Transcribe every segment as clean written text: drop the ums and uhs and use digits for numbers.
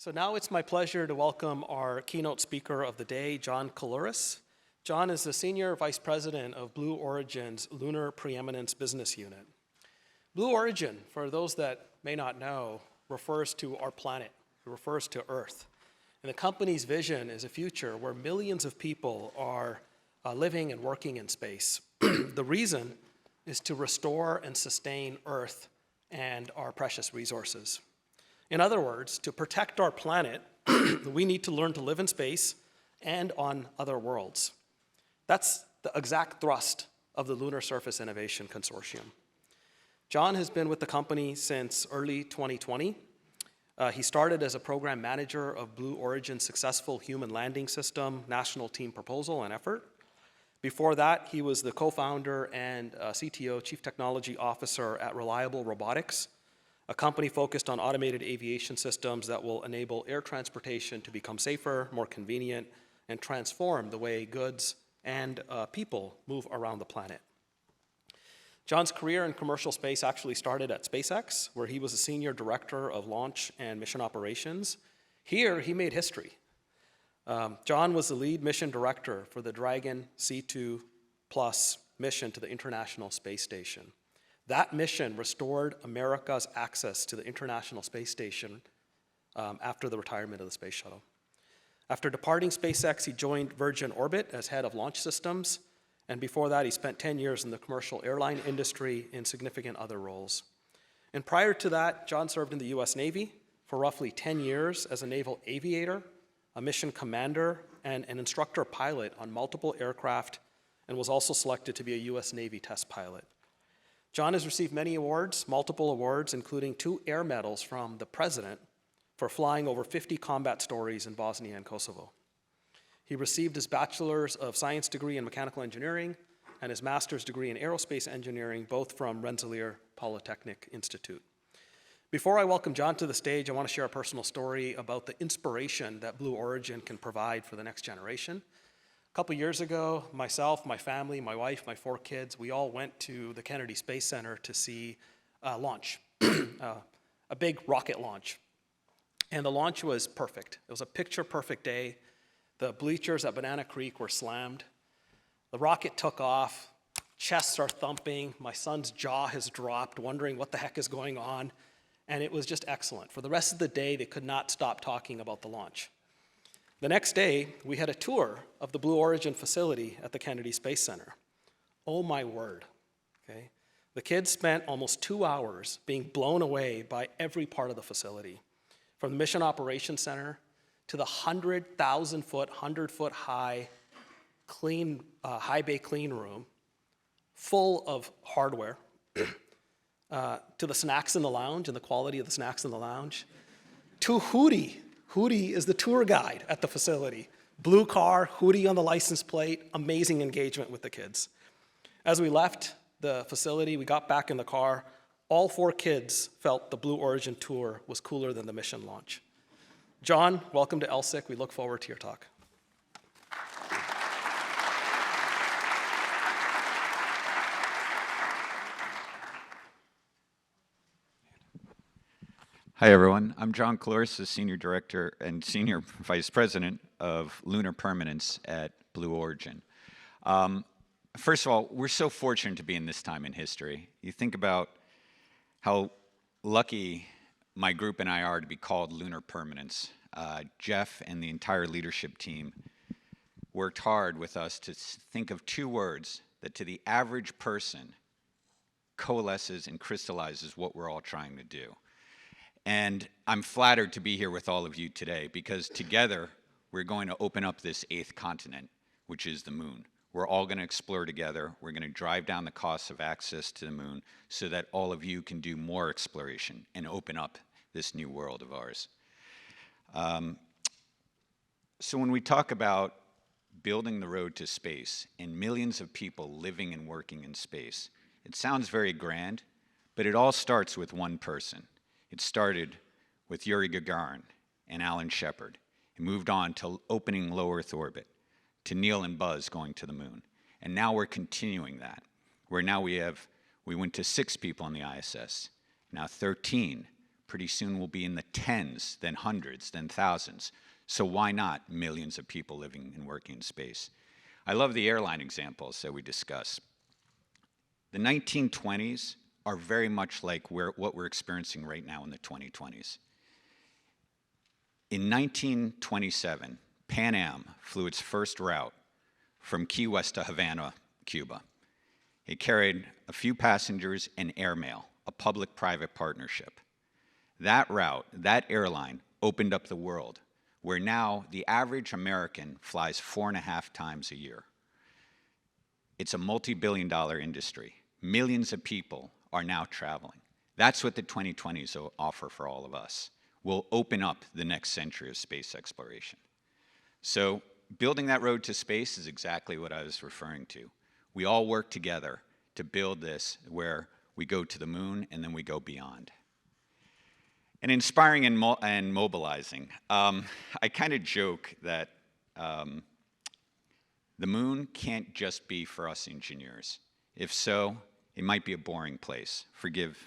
So now it's my pleasure to welcome our keynote speaker of the day, John Couluris. John is the Senior Vice President of Blue Origin's Lunar Permanence business unit. Blue Origin, for those that may not know, refers to our planet. It refers to Earth. And the company's vision is a future where millions of people are living and working in space. The reason is to restore and sustain Earth and our precious resources. In other words, to protect our planet, we need to learn to live in space and on other worlds. That's the exact thrust of the Lunar Surface Innovation Consortium. John has been with the company since early 2020. He started as a program manager of Blue Origin's successful human landing system, national team proposal and effort. Before that, he was the co-founder and CTO, Chief Technology Officer at Reliable Robotics, a company focused on automated aviation systems that will enable air transportation to become safer, more convenient, and transform the way goods and people move around the planet. John's career in commercial space actually started at SpaceX, where he was a senior director of launch and mission operations. Here, he made history. John was the lead mission director for the Dragon C2 Plus mission to the International Space Station. That mission restored America's access to the International Space Station after the retirement of the space shuttle. After departing SpaceX, he joined Virgin Orbit as head of launch systems, and before that, he spent 10 years in the commercial airline industry in significant other roles. And prior to that, John served in the US Navy for roughly 10 years as a naval aviator, a mission commander, and an instructor pilot on multiple aircraft, and was also selected to be a US Navy test pilot. John has received many awards, multiple awards, including 2 air medals from the president for flying over 50 combat stories in Bosnia and Kosovo. He received his Bachelor's of Science degree in Mechanical Engineering and his Master's degree in Aerospace Engineering, both from Rensselaer Polytechnic Institute. Before I welcome John to the stage, I want to share a personal story about the inspiration that Blue Origin can provide for the next generation. A couple years ago, myself, my family, my wife, my 4 kids, we all went to the Kennedy Space Center to see a launch, a big rocket launch. And the launch was perfect. It was a picture-perfect day. The bleachers at Banana Creek were slammed. The rocket took off. Chests are thumping. My son's jaw has dropped, wondering what the heck is going on. And it was just excellent. For the rest of the day, they could not stop talking about the launch. The next day, we had a tour of the Blue Origin facility at the Kennedy Space Center. Oh my word, okay? The kids spent almost 2 hours being blown away by every part of the facility, from the Mission Operations Center to the 100,000-foot, 100-foot high clean, high bay clean room, full of hardware, to the snacks in the lounge and the quality of the snacks in the lounge, to Hootie. Hootie is the tour guide at the facility. Blue car, Hootie on the license plate, amazing engagement with the kids. As we left the facility, we got back in the car, all 4 kids felt the Blue Origin tour was cooler than the mission launch. John, welcome to LSIC. We look forward to your talk. Hi, everyone. I'm John Couluris, the Senior Director and Senior Vice President of Lunar Permanence at Blue Origin. First of all, we're so fortunate to be in this time in history. You think about how lucky my group and I are to be called Lunar Permanence. Jeff and the entire leadership team worked hard with us to think of 2 words that to the average person coalesces and crystallizes what we're all trying to do. And I'm flattered to be here with all of you today because together we're going to open up this 8th continent, which is the moon. We're all going to explore together. We're going to drive down the costs of access to the moon so that all of you can do more exploration and open up this new world of ours. So when we talk about building the road to space and millions of people living and working in space, it sounds very grand, but it all starts with one person. It started with Yuri Gagarin and Alan Shepard. It moved on to opening low Earth orbit, to Neil and Buzz going to the moon. And now we're continuing that, where now we went to 6 people on the ISS, now 13, Pretty soon we'll be in the tens, then hundreds, then thousands. So why not millions of people living and working in space? I love the airline examples that we discuss. The 1920s are very much like what we're experiencing right now in the 2020s. In 1927, Pan Am flew its first route from Key West to Havana, Cuba. It carried a few passengers and airmail, a public-private partnership. That route, that airline, opened up the world, where now the average American flies 4.5 times a year. It's a multi-billion-dollar industry. Millions of people are now traveling. That's what the 2020s will offer for all of us. We'll open up the next century of space exploration. So building that road to space is exactly what I was referring to. We all work together to build this where we go to the moon and then we go beyond. And inspiring and mobilizing. I kind of joke that the moon can't just be for us engineers. If so, it might be a boring place. Forgive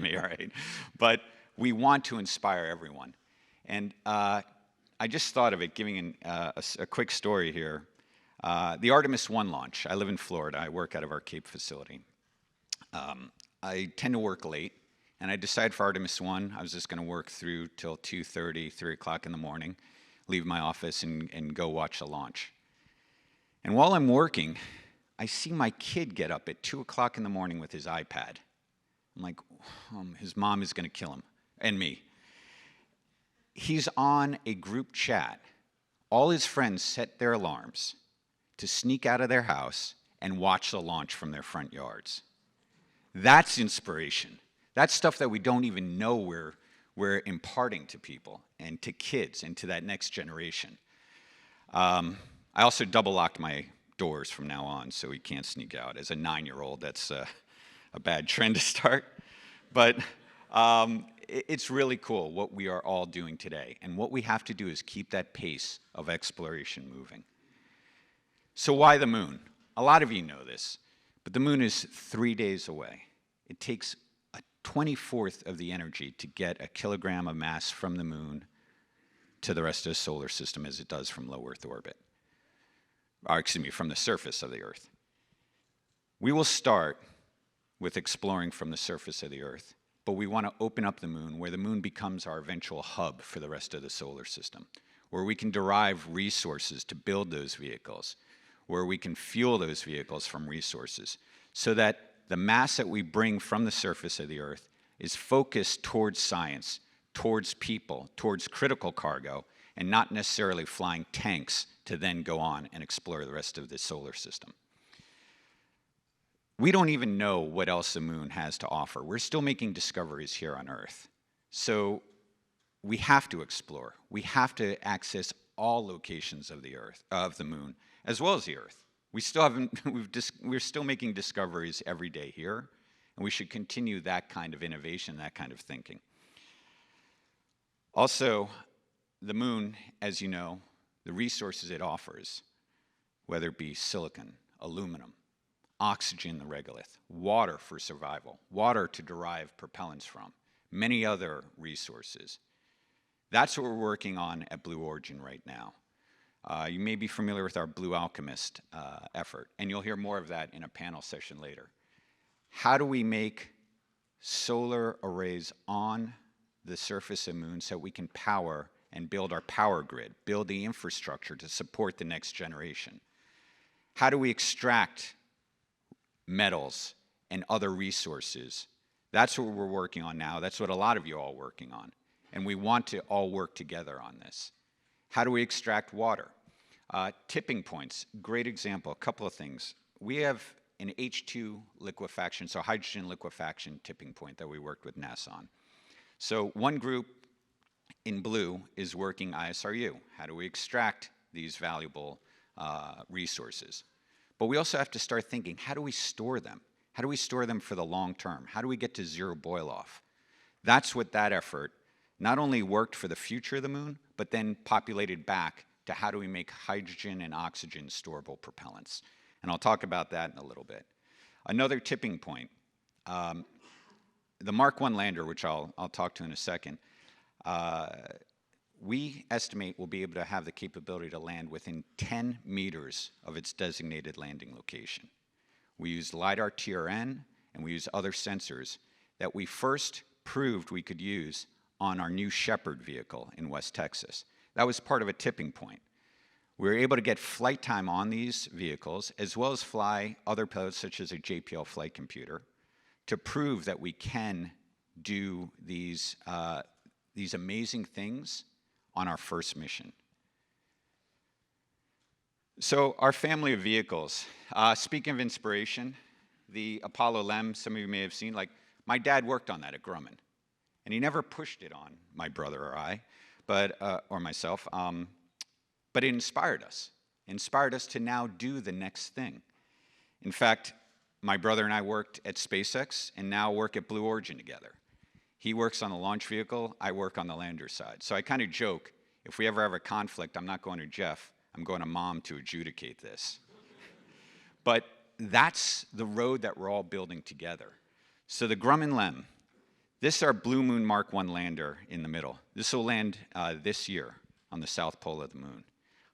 me, all right? But we want to inspire everyone. And I just thought of it, giving a quick story here. The Artemis 1 launch. I live in Florida. I work out of our Cape facility. I tend to work late, and I decided for Artemis 1, I was just going to work through till 2:30, 3 o'clock in the morning, leave my office, and go watch the launch. And while I'm working, I see my kid get up at 2 o'clock in the morning with his iPad. I'm like, his mom is going to kill him, and me. He's on a group chat. All his friends set their alarms to sneak out of their house and watch the launch from their front yards. That's inspiration. That's stuff that we don't even know we're imparting to people and to kids and to that next generation. I also double locked my doors from now on so he can't sneak out. As a 9-year-old, that's a bad trend to start. But it's really cool what we are all doing today. And what we have to do is keep that pace of exploration moving. So why the moon? A lot of you know this, but the moon is 3 days away. It takes a 24th of the energy to get a kilogram of mass from the moon to the rest of the solar system as it does from low Earth orbit. Or excuse me, from the surface of the Earth. We will start with exploring from the surface of the Earth, but we want to open up the moon where the moon becomes our eventual hub for the rest of the solar system, where we can derive resources to build those vehicles, where we can fuel those vehicles from resources, so that the mass that we bring from the surface of the Earth is focused towards science, towards people, towards critical cargo, and not necessarily flying tanks to then go on and explore the rest of the solar system. We don't even know what else the moon has to offer. We're still making discoveries here on Earth. So we have to explore. We have to access all locations of the Earth, of the moon, as well as the Earth. We still haven't, we're still making discoveries every day here, and we should continue that kind of innovation, that kind of thinking. Also, the moon, as you know, the resources it offers, whether it be silicon, aluminum, oxygen, the regolith, water for survival, water to derive propellants from, many other resources. That's what we're working on at Blue Origin right now. You may be familiar with our Blue Alchemist effort, and you'll hear more of that in a panel session later. How do we make solar arrays on the surface of the moon so we can power and build our power grid, build the infrastructure to support the next generation? How do we extract metals and other resources? That's what we're working on now. That's what a lot of you are all working on. And we want to all work together on this. How do we extract water? Tipping points, great example, a couple of things. We have an H2 liquefaction, so hydrogen liquefaction tipping point that we worked with NASA on. So one group in blue is working ISRU. How do we extract these valuable resources? But we also have to start thinking, how do we store them? How do we store them for the long term? How do we get to zero boil off? That's what that effort not only worked for the future of the moon, but then populated back to how do we make hydrogen and oxygen storable propellants. And I'll talk about that in a little bit. Another tipping point. the Mark 1 lander, which I'll talk to in a second, we estimate we'll be able to have the capability to land within 10 meters of its designated landing location. We use LiDAR TRN, and we use other sensors that we first proved we could use on our new Shepherd vehicle in West Texas. That was part of a tipping point. We were able to get flight time on these vehicles, as well as fly other pilots, such as a JPL flight computer, to prove that we can do these amazing things on our first mission. So our family of vehicles, speaking of inspiration, the Apollo LEM, some of you may have seen, like my dad worked on that at Grumman, and he never pushed it on my brother or I, or myself, but it inspired us to now do the next thing. In fact, my brother and I worked at SpaceX and now work at Blue Origin together. He works on the launch vehicle, I work on the lander side. So I kind of joke, if we ever have a conflict, I'm not going to Jeff, I'm going to Mom to adjudicate this. But that's the road that we're all building together. So the Grumman LEM, this is our Blue Moon Mark 1 lander in the middle. This will land this year on the south pole of the moon.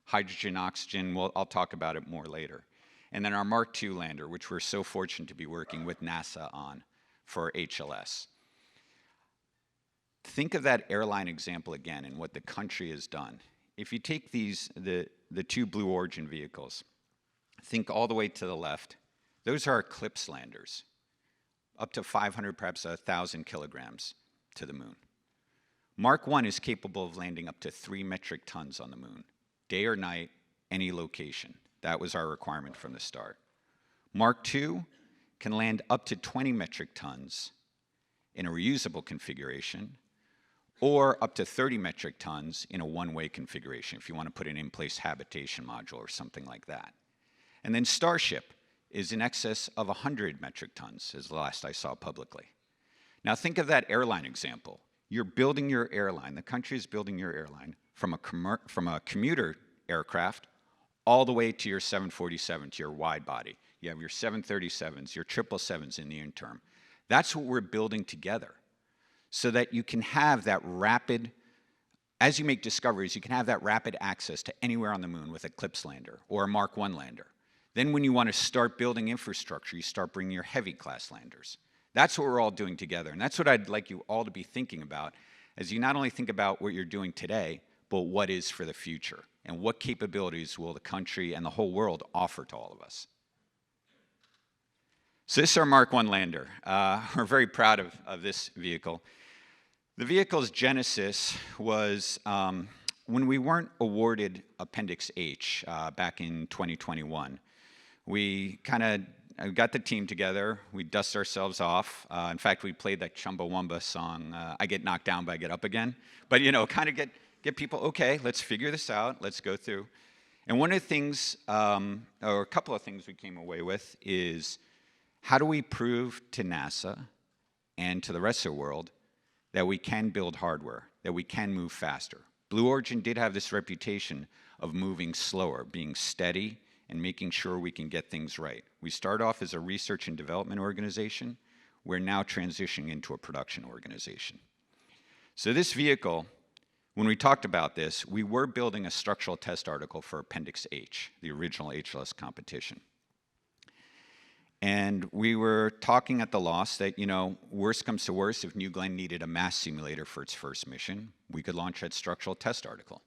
Hydrogen, oxygen, I'll talk about it more later. And then our Mark 2 lander, which we're so fortunate to be working with NASA on for HLS. Think of that airline example again and what the country has done. If you take the two Blue Origin vehicles, think all the way to the left, those are Eclipse landers, up to 500, perhaps 1,000 kilograms to the moon. Mark 1 is capable of landing up to 3 metric tons on the moon, day or night, any location. That was our requirement from the start. Mark 2 can land up to 20 metric tons in a reusable configuration, or up to 30 metric tons in a one-way configuration, if you want to put an in-place habitation module or something like that. And then Starship is in excess of 100 metric tons, is the last I saw publicly. Now think of that airline example. You're building your airline, the country is building your airline from a commuter aircraft all the way to your 747, to your wide body. You have your 737s, your 777s in the interim. That's what we're building together, so that you can have that rapid, as you make discoveries, you can have that rapid access to anywhere on the moon with Eclipse lander or a Mark 1 lander. Then when you want to start building infrastructure, you start bringing your heavy class landers. That's what we're all doing together, and that's what I'd like you all to be thinking about, as you not only think about what you're doing today, but what is for the future, and what capabilities will the country and the whole world offer to all of us. So this is our Mark 1 lander. We're very proud of this vehicle. The vehicle's genesis was when we weren't awarded Appendix H back in 2021. We kind of got the team together, we dust ourselves off. In fact, we played that Chumbawamba song, I get knocked down but I get up again. But you know, kind of get people, okay, let's figure this out, let's go through. And one of the things, or a couple of things we came away with is, how do we prove to NASA and to the rest of the world that we can build hardware, that we can move faster? Blue Origin did have this reputation of moving slower, being steady, and making sure we can get things right. We start off as a research and development organization. We're now transitioning into a production organization. So this vehicle, when we talked about this, we were building a structural test article for Appendix H, the original HLS competition. And we were talking at the loss that, you know, worst comes to worst, if New Glenn needed a mass simulator for its first mission, we could launch that structural test article.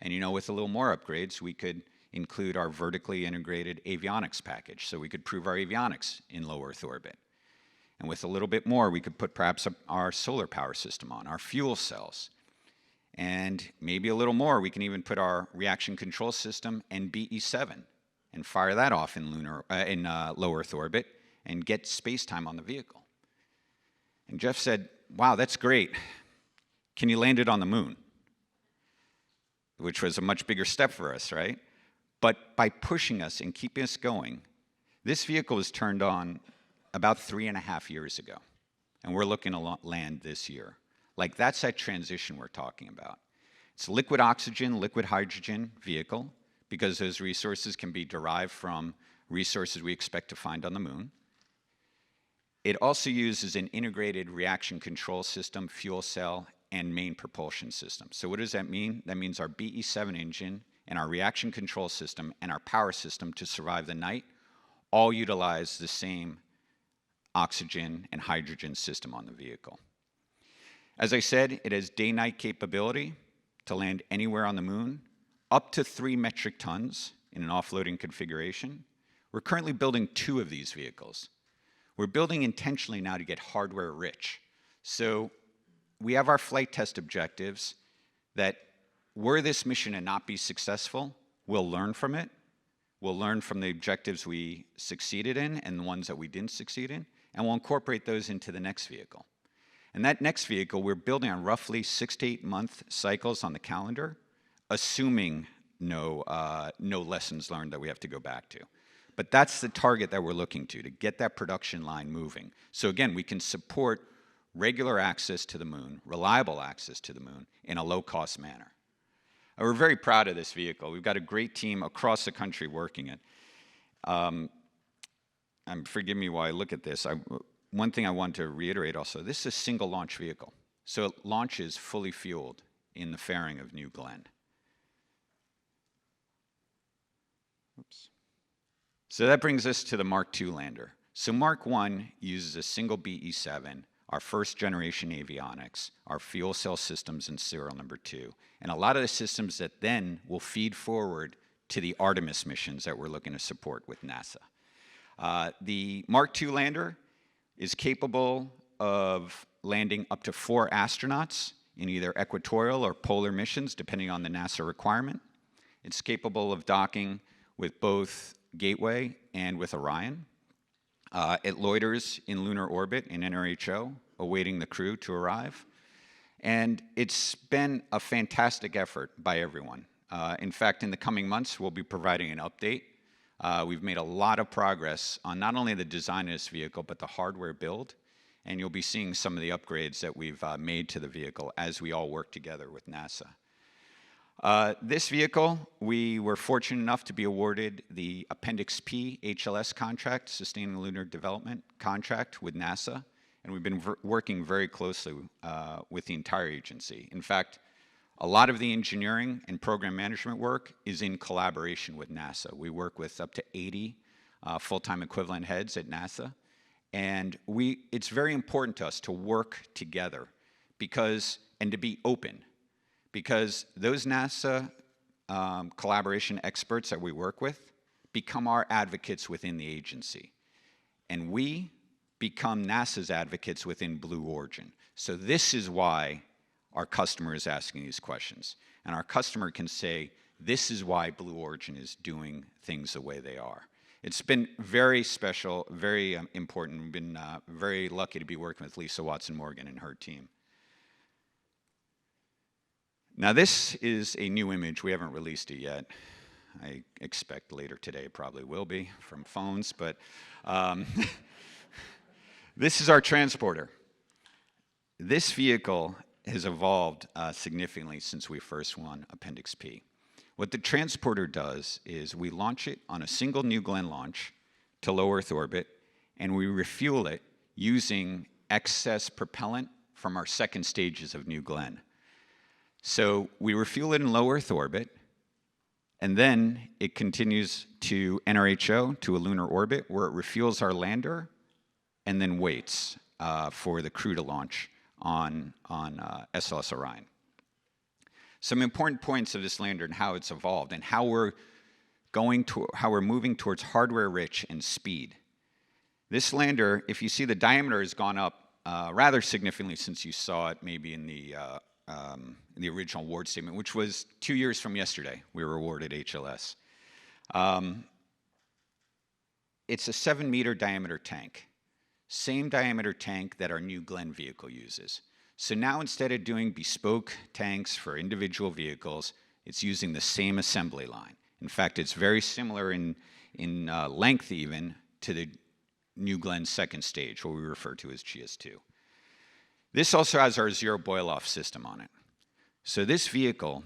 And, you know, with a little more upgrades, we could include our vertically integrated avionics package, so we could prove our avionics in low Earth orbit. And with a little bit more, we could put perhaps our solar power system on, our fuel cells. And maybe a little more, we can even put our reaction control system and BE7 and fire that off in low Earth orbit and get space time on the vehicle. And Jeff said, wow, that's great. Can you land it on the moon? Which was a much bigger step for us, right? But by pushing us and keeping us going, this vehicle was turned on about 3.5 years ago. And we're looking to land this year. Like, that's that transition we're talking about. It's a liquid oxygen, liquid hydrogen vehicle, because those resources can be derived from resources we expect to find on the moon. It also uses an integrated reaction control system, fuel cell, and main propulsion system. So what does that mean? That means our BE-7 engine and our reaction control system and our power system to survive the night all utilize the same oxygen and hydrogen system on the vehicle. As I said, it has day-night capability to land anywhere on the moon, up to 3 metric tons in an offloading configuration. We're currently building 2 of these vehicles. We're building intentionally now to get hardware rich. So we have our flight test objectives that were this mission to not be successful, we'll learn from it. We'll learn from the objectives we succeeded in and the ones that we didn't succeed in, and we'll incorporate those into the next vehicle. And that next vehicle, we're building on roughly 6 to 8 month cycles on the calendar, assuming no lessons learned that we have to go back to. But that's the target that we're looking to get that production line moving. So again, we can support regular access to the moon, reliable access to the moon in a low-cost manner. And we're very proud of this vehicle. We've got a great team across the country working it. Forgive me while I look at this. One thing I want to reiterate also, this is a single launch vehicle. So it launches fully fueled in the fairing of New Glenn. Oops. So that brings us to the Mark II lander. So Mark I uses a single BE-7, our first generation avionics, our fuel cell systems in serial number 2, and a lot of the systems that then will feed forward to the Artemis missions that we're looking to support with NASA. The Mark II lander is capable of landing up to 4 astronauts in either equatorial or polar missions, depending on the NASA requirement. It's capable of docking with both Gateway and with Orion. It loiters in lunar orbit in NRHO, awaiting the crew to arrive. And it's been a fantastic effort by everyone. In fact, in the coming months, we'll be providing an update. We've made a lot of progress on not only the design of this vehicle, but the hardware build. And you'll be seeing some of the upgrades that we've made to the vehicle as we all work together with NASA. This vehicle, we were fortunate enough to be awarded the Appendix P HLS contract, Sustaining Lunar Development contract with NASA, and we've been working very closely with the entire agency. In fact, a lot of the engineering and program management work is in collaboration with NASA. We work with up to 80 full-time equivalent heads at NASA, and it's very important to us to work together and to be open. Because those NASA collaboration experts that we work with become our advocates within the agency. And we become NASA's advocates within Blue Origin. So this is why our customer is asking these questions. And our customer can say, this is why Blue Origin is doing things the way they are. It's been very special, very important. We've been very lucky to be working with Lisa Watson-Morgan and her team. Now this is a new image. We haven't released it yet. I expect later today it probably will be from phones, but this is our transporter. This vehicle has evolved significantly since we first won Appendix P. What the transporter does is we launch it on a single New Glenn launch to low Earth orbit, and we refuel it using excess propellant from our second stages of New Glenn. So we refuel it in low Earth orbit, and then it continues to NRHO, to a lunar orbit, where it refuels our lander, and then waits for the crew to launch on SLS Orion. Some important points of this lander and how it's evolved, and how we're moving towards hardware-rich and speed. This lander, if you see, the diameter has gone up rather significantly since you saw it maybe in the original award statement, which was 2 years from yesterday. We were awarded HLS. It's a 7-meter diameter tank. Same diameter tank that our New Glenn vehicle uses. So now instead of doing bespoke tanks for individual vehicles, it's using the same assembly line. In fact, it's very similar in length even to the New Glenn second stage, what we refer to as GS2. This also has our zero boil-off system on it. So this vehicle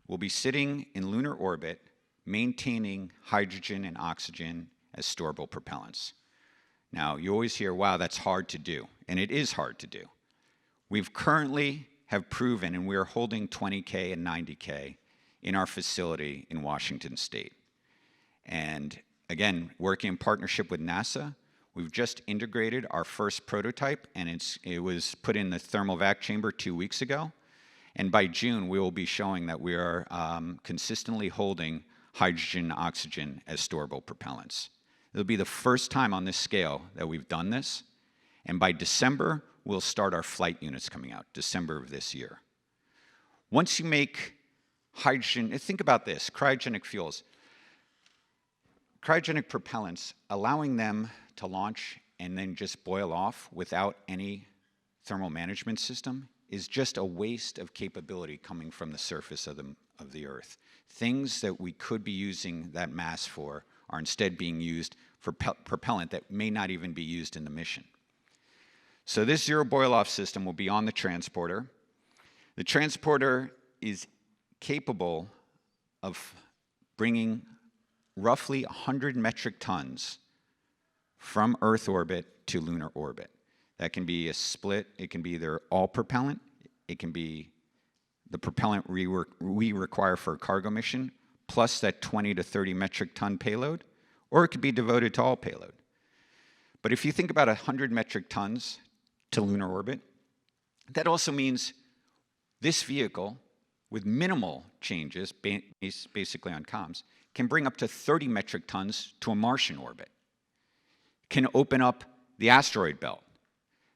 will be sitting in lunar orbit, maintaining hydrogen and oxygen as storable propellants. Now, you always hear, wow, that's hard to do, and it is hard to do. We've currently have proven, and we are holding 20K and 90K in our facility in Washington State. And again, working in partnership with NASA, we've just integrated our first prototype, and it was put in the thermal vac chamber 2 weeks ago. And by June, we will be showing that we are consistently holding hydrogen and oxygen as storable propellants. It'll be the first time on this scale that we've done this. And by December, we'll start our flight units coming out, December of this year. Once you make hydrogen, think about this, cryogenic fuels. Cryogenic propellants, allowing them to launch and then just boil off without any thermal management system is just a waste of capability coming from the surface of the Earth. Things that we could be using that mass for are instead being used for propellant that may not even be used in the mission. So this zero boil-off system will be on the transporter. The transporter is capable of bringing roughly 100 metric tons from Earth orbit to lunar orbit. That can be a split. It can be either all propellant. It can be the propellant we require for a cargo mission, plus that 20 to 30 metric ton payload, or it could be devoted to all payload. But if you think about 100 metric tons to lunar orbit, that also means this vehicle, with minimal changes, basically on comms, can bring up to 30 metric tons to a Martian orbit, can open up the asteroid belt.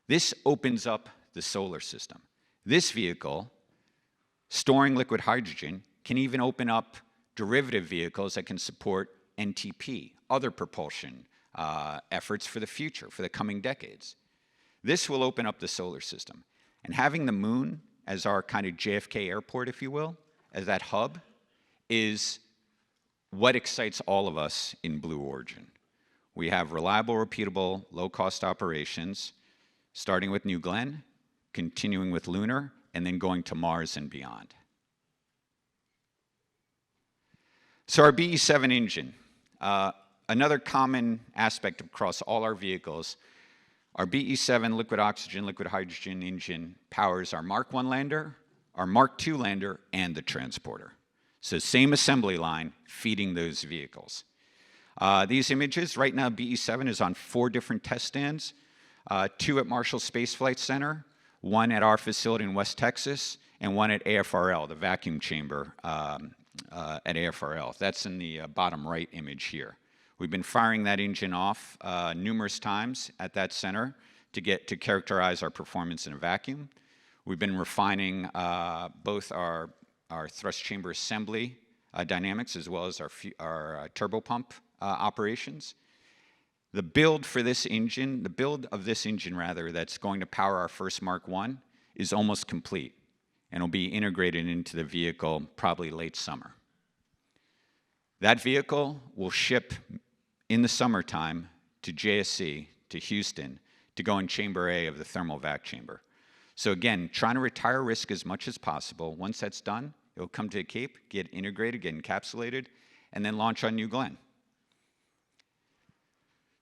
This opens up the solar system. This vehicle, storing liquid hydrogen, can even open up derivative vehicles that can support NTP, other propulsion efforts for the future, for the coming decades. This will open up the solar system. And having the moon as our kind of JFK airport, if you will, as that hub, is what excites all of us in Blue Origin. We have reliable, repeatable, low-cost operations, starting with New Glenn, continuing with Lunar, and then going to Mars and beyond. So our BE-7 engine, another common aspect across all our vehicles, our BE-7 liquid oxygen, liquid hydrogen engine powers our Mark I lander, our Mark II lander, and the transporter. So same assembly line feeding those vehicles. These images, right now BE-7 is on 4 different test stands, 2 at Marshall Space Flight Center, 1 at our facility in West Texas, and 1 at AFRL, the vacuum chamber at AFRL. That's in the bottom right image here. We've been firing that engine off numerous times at that center to characterize our performance in a vacuum. We've been refining both our thrust chamber assembly dynamics as well as our turbopump operations. The build of this engine rather, that's going to power our first Mark I is almost complete and will be integrated into the vehicle probably late summer. That vehicle will ship in the summertime to JSC, to Houston, to go in Chamber A of the thermal vac chamber. So again, trying to retire risk as much as possible. Once that's done, it'll come to the Cape, get integrated, get encapsulated, and then launch on New Glenn.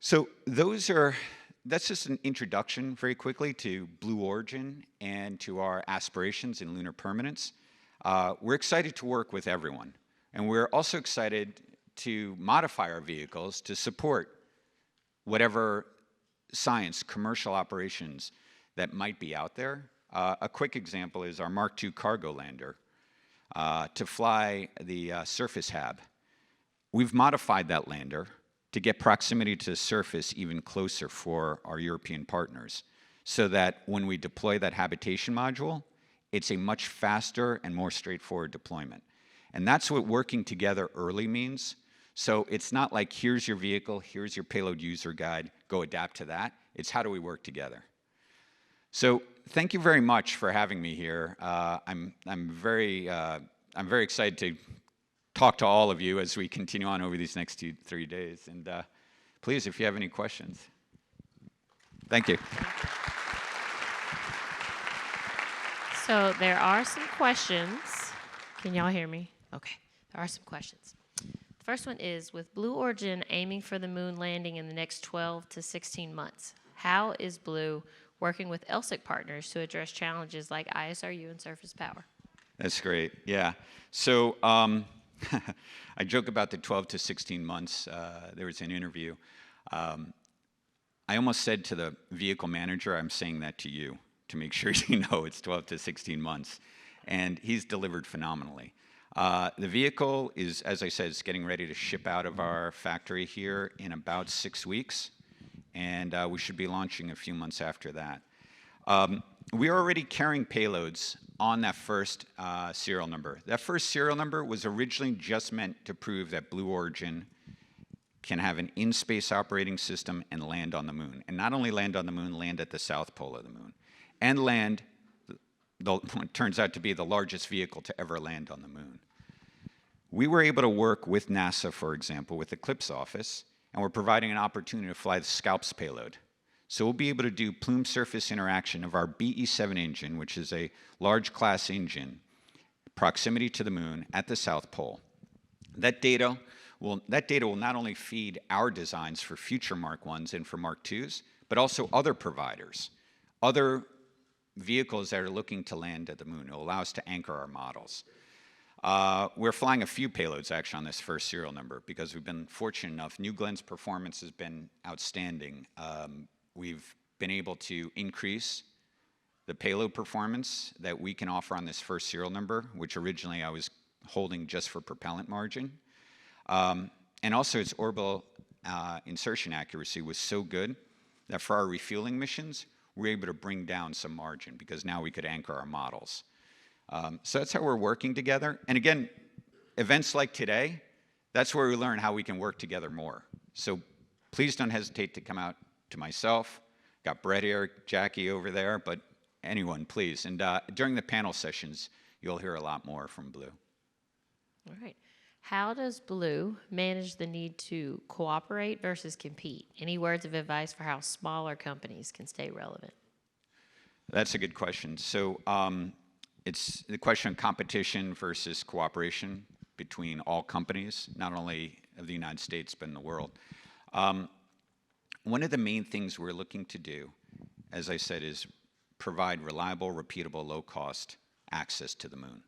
So that's just an introduction very quickly to Blue Origin and to our aspirations in lunar permanence. We're excited to work with everyone. And we're also excited to modify our vehicles to support whatever science, commercial operations that might be out there. A quick example is our Mark II cargo lander to fly the surface hab. We've modified that lander to get proximity to the surface even closer for our European partners, so that when we deploy that habitation module, it's a much faster and more straightforward deployment. And that's what working together early means. So it's not like, here's your vehicle, here's your payload user guide, go adapt to that. It's how do we work together. So thank you very much for having me here. I'm very excited to talk to all of you as we continue on over these next 3 days. And please, if you have any questions. Thank you. So there are some questions. Can y'all hear me? Okay. There are some questions. The first one is, with Blue Origin aiming for the moon landing in the next 12 to 16 months, how is Blue working with LSIC partners to address challenges like ISRU and surface power? That's great. Yeah. So I joke about the 12 to 16 months. There was an interview. I almost said to the vehicle manager, I'm saying that to you to make sure you know it's 12 to 16 months. And he's delivered phenomenally. The vehicle is, as I said, is getting ready to ship out of our factory here in about 6 weeks. And we should be launching a few months after that. We are already carrying payloads on that first serial number. That first serial number was originally just meant to prove that Blue Origin can have an in-space operating system and land on the moon. And not only land on the moon, land at the south pole of the moon. And land, it turns out to be the largest vehicle to ever land on the moon. We were able to work with NASA, for example, with the CLPS office, and we're providing an opportunity to fly the SCALPS payload. So we'll be able to do plume surface interaction of our BE-7 engine, which is a large class engine, proximity to the moon at the South Pole. That data will not only feed our designs for future Mark 1s and for Mark 2s, but also other providers, other vehicles that are looking to land at the moon. It will allow us to anchor our models. We're flying a few payloads actually on this first serial number because we've been fortunate enough. New Glenn's performance has been outstanding. We've been able to increase the payload performance that we can offer on this first serial number, which originally I was holding just for propellant margin. And also its orbital insertion accuracy was so good that for our refueling missions, we were able to bring down some margin because now we could anchor our models. So that's how we're working together. And again, events like today, that's where we learn how we can work together more. So please don't hesitate to come out to myself. Got Brett here, Jackie over there, but anyone, please. And during the panel sessions, you'll hear a lot more from Blue. All right. How does Blue manage the need to cooperate versus compete? Any words of advice for how smaller companies can stay relevant? That's a good question. So it's the question of competition versus cooperation between all companies, not only of the United States, but in the world. One of the main things we're looking to do, as I said, is provide reliable, repeatable, low-cost access to the moon.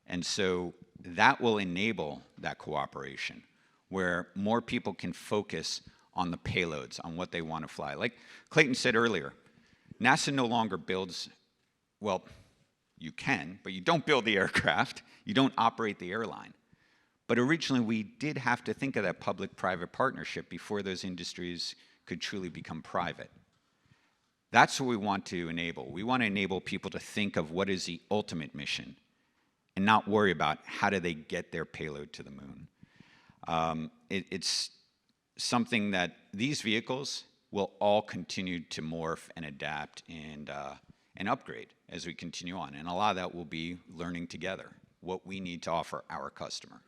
And so that will enable that cooperation, where more people can focus on the payloads, on what they want to fly. Like Clayton said earlier, NASA no longer builds, well, you can, but you don't build the aircraft, you don't operate the airline. But originally we did have to think of that public-private partnership before those industries could truly become private. That's what we want to enable. We want to enable people to think of what is the ultimate mission and not worry about how do they get their payload to the moon. It's something that these vehicles will all continue to morph and adapt and upgrade as we continue on. And a lot of that will be learning together what we need to offer our customer.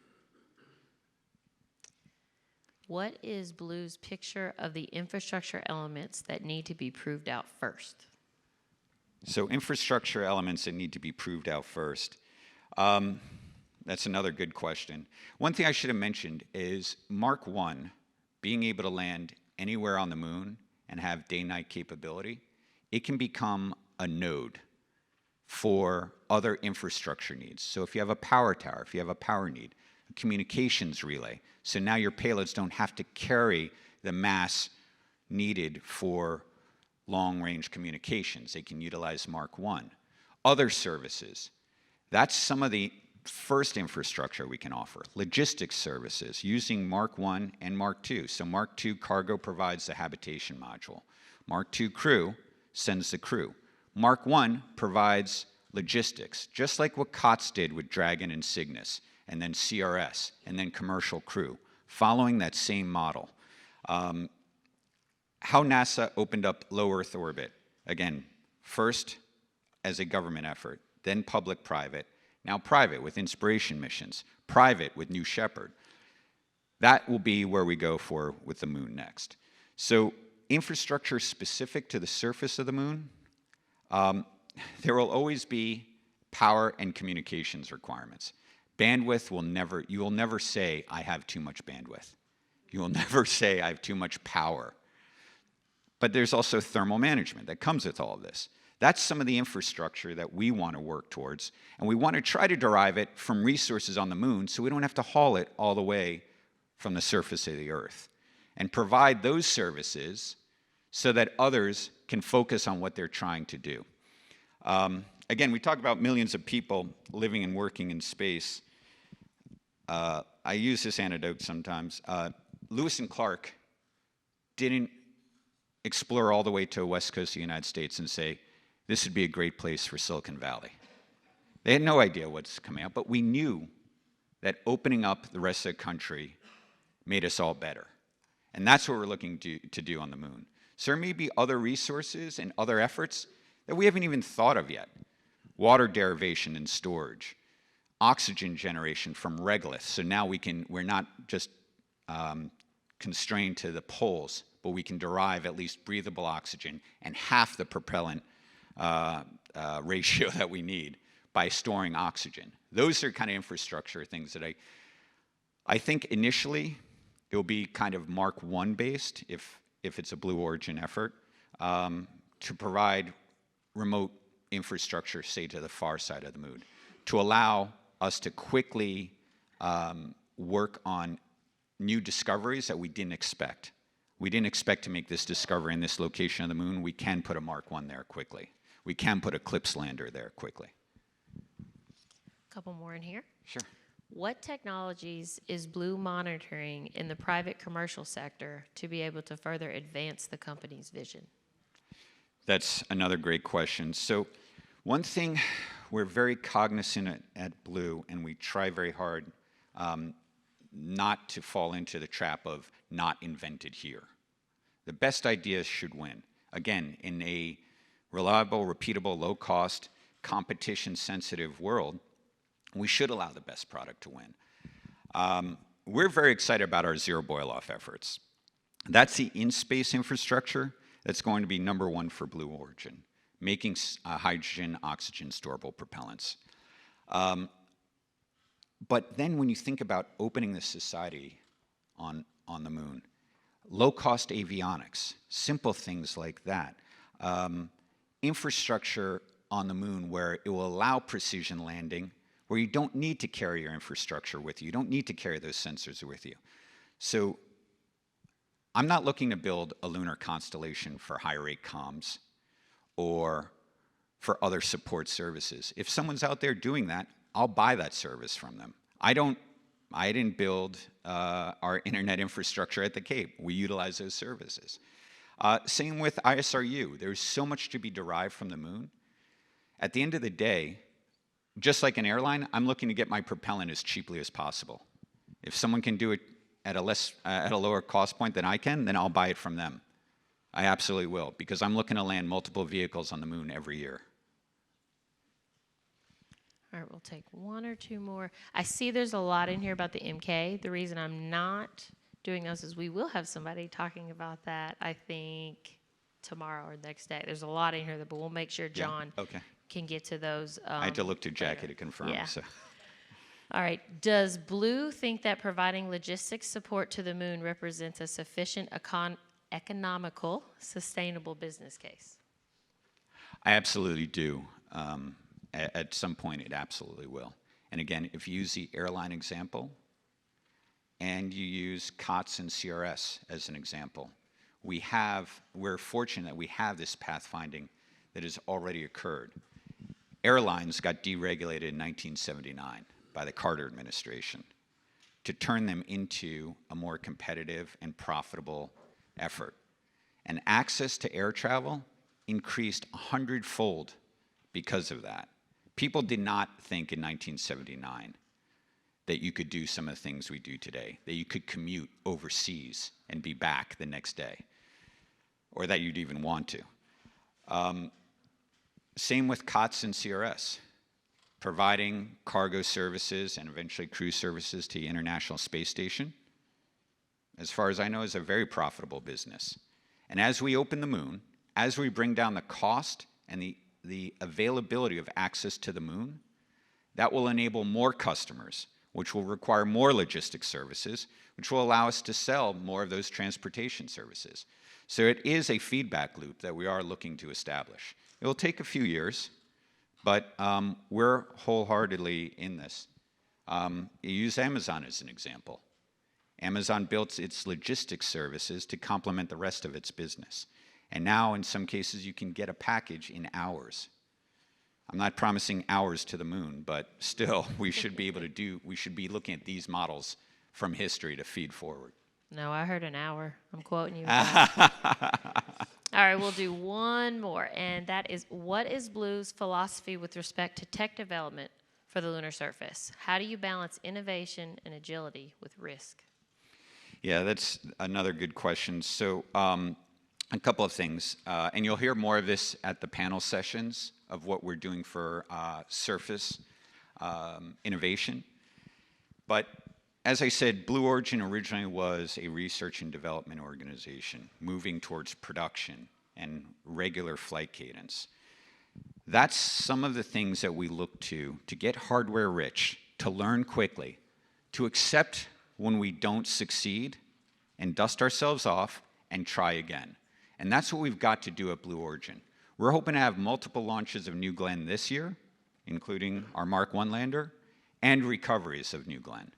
What is Blue's picture of the infrastructure elements that need to be proved out first? So infrastructure elements that need to be proved out first. That's another good question. One thing I should have mentioned is Mark 1, being able to land anywhere on the moon and have day-night capability, it can become a node for other infrastructure needs. So if you have a power tower, if you have a power need, a communications relay, so now your payloads don't have to carry the mass needed for long-range communications. They can utilize Mark 1. Other services, that's some of the first infrastructure we can offer. Logistics services using Mark 1 and Mark 2. So Mark 2 cargo provides the habitation module. Mark 2 crew sends the crew. Mark 1 provides logistics, just like what COTS did with Dragon and Cygnus, and then CRS, and then commercial crew, following that same model. How NASA opened up low Earth orbit, again, first as a government effort, then public-private, now private with inspiration missions, private with New Shepard. That will be where we go with the moon next. So infrastructure specific to the surface of the moon, there will always be power and communications requirements. Bandwidth you will never say, I have too much bandwidth. You will never say, I have too much power. But there's also thermal management that comes with all of this. That's some of the infrastructure that we want to work towards, and we want to try to derive it from resources on the moon so we don't have to haul it all the way from the surface of the Earth, and provide those services so that others can focus on what they're trying to do. Again, we talk about millions of people living and working in space. I use this anecdote sometimes. Lewis and Clark didn't explore all the way to the west coast of the United States and say, this would be a great place for Silicon Valley. They had no idea what's coming up, but we knew that opening up the rest of the country made us all better. And that's what we're looking to do on the moon. So there may be other resources and other efforts that we haven't even thought of yet. Water derivation and storage, oxygen generation from regolith. So now we're not just constrained to the poles, but we can derive at least breathable oxygen and half the propellant ratio that we need by storing oxygen. Those are kind of infrastructure things that I think initially it will be kind of Mark I based if it's a Blue Origin effort to provide remote infrastructure, say to the far side of the moon, to allow us to quickly work on new discoveries that we didn't expect. We didn't expect to make this discovery in this location of the moon. We can put a Mark I there quickly. We can put a CLIPS lander there quickly. A couple more in here. Sure. What technologies is Blue monitoring in the private commercial sector to be able to further advance the company's vision? That's another great question. So one thing we're very cognizant at Blue, and we try very hard not to fall into the trap of not invented here. The best ideas should win. Again, in a reliable, repeatable, low-cost, competition-sensitive world, we should allow the best product to win. We're very excited about our zero boil-off efforts. That's the in-space infrastructure that's going to be number one for Blue Origin, making hydrogen, oxygen storable propellants. But then when you think about opening the society on the moon, low-cost avionics, simple things like that, infrastructure on the moon where it will allow precision landing, where you don't need to carry your infrastructure with you. You don't need to carry those sensors with you. So I'm not looking to build a lunar constellation for high-rate comms or for other support services. If someone's out there doing that, I'll buy that service from them. I didn't build our internet infrastructure at the Cape. We utilize those services. Same with ISRU. There's so much to be derived from the moon. At the end of the day, just like an airline, I'm looking to get my propellant as cheaply as possible. If someone can do it at a lower cost point than I can, then I'll buy it from them. I absolutely will, because I'm looking to land multiple vehicles on the moon every year. All right, we'll take one or two more. I see there's a lot in here about the MK. The reason I'm not doing those is we will have somebody talking about that, I think, tomorrow or the next day. There's a lot in here, but we'll make sure John can get to those. I had to look to Jackie to confirm. Yeah. So. All right. Does Blue think that providing logistics support to the moon represents a sufficient economical, sustainable business case? I absolutely do. At some point, it absolutely will. And again, if you use the airline example and you use COTS and CRS as an example, we're fortunate that we have this pathfinding that has already occurred. Airlines got deregulated in 1979 by the Carter administration to turn them into a more competitive and profitable effort. And access to air travel increased 100-fold because of that. People did not think in 1979 that you could do some of the things we do today, that you could commute overseas and be back the next day, or that you'd even want to. Same with COTS and CRS, providing cargo services and eventually crew services to the International Space Station, as far as I know, is a very profitable business. And as we open the moon, as we bring down the cost and the availability of access to the moon, That will enable more customers, which will require more logistics services, which will allow us to sell more of those transportation services. So it is a feedback loop that we are looking to establish. It will take a few years, but we're wholeheartedly in this. You use Amazon as an example. Amazon built its logistics services to complement the rest of its business. And now, in some cases, you can get a package in hours. I'm not promising hours to the moon, but still, we should be looking at these models from history to feed forward. No, I heard an hour. I'm quoting you. All right, we'll do one more, and that is, what is Blue's philosophy with respect to tech development for the lunar surface? How do you balance innovation and agility with risk? Yeah, that's another good question. So a couple of things, and you'll hear more of this at the panel sessions of what we're doing for surface innovation. But as I said, Blue Origin originally was a research and development organization moving towards production and regular flight cadence. That's some of the things that we look to get hardware rich, to learn quickly, to accept when we don't succeed and dust ourselves off and try again. And that's what we've got to do at Blue Origin. We're hoping to have multiple launches of New Glenn this year, including our Mark 1 lander, and recoveries of New Glenn.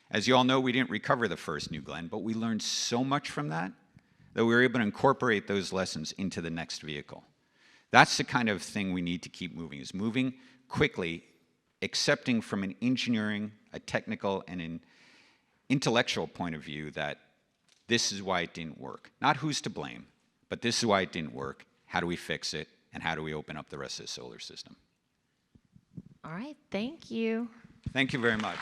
As you all know, we didn't recover the first New Glenn, but we learned so much from that we were able to incorporate those lessons into the next vehicle. That's the kind of thing we need to keep moving, is moving quickly, accepting from an engineering, a technical, and an intellectual point of view that this is why it didn't work. Not who's to blame, but this is why it didn't work. How do we fix it? And how do we open up the rest of the solar system? All right, thank you. Thank you very much.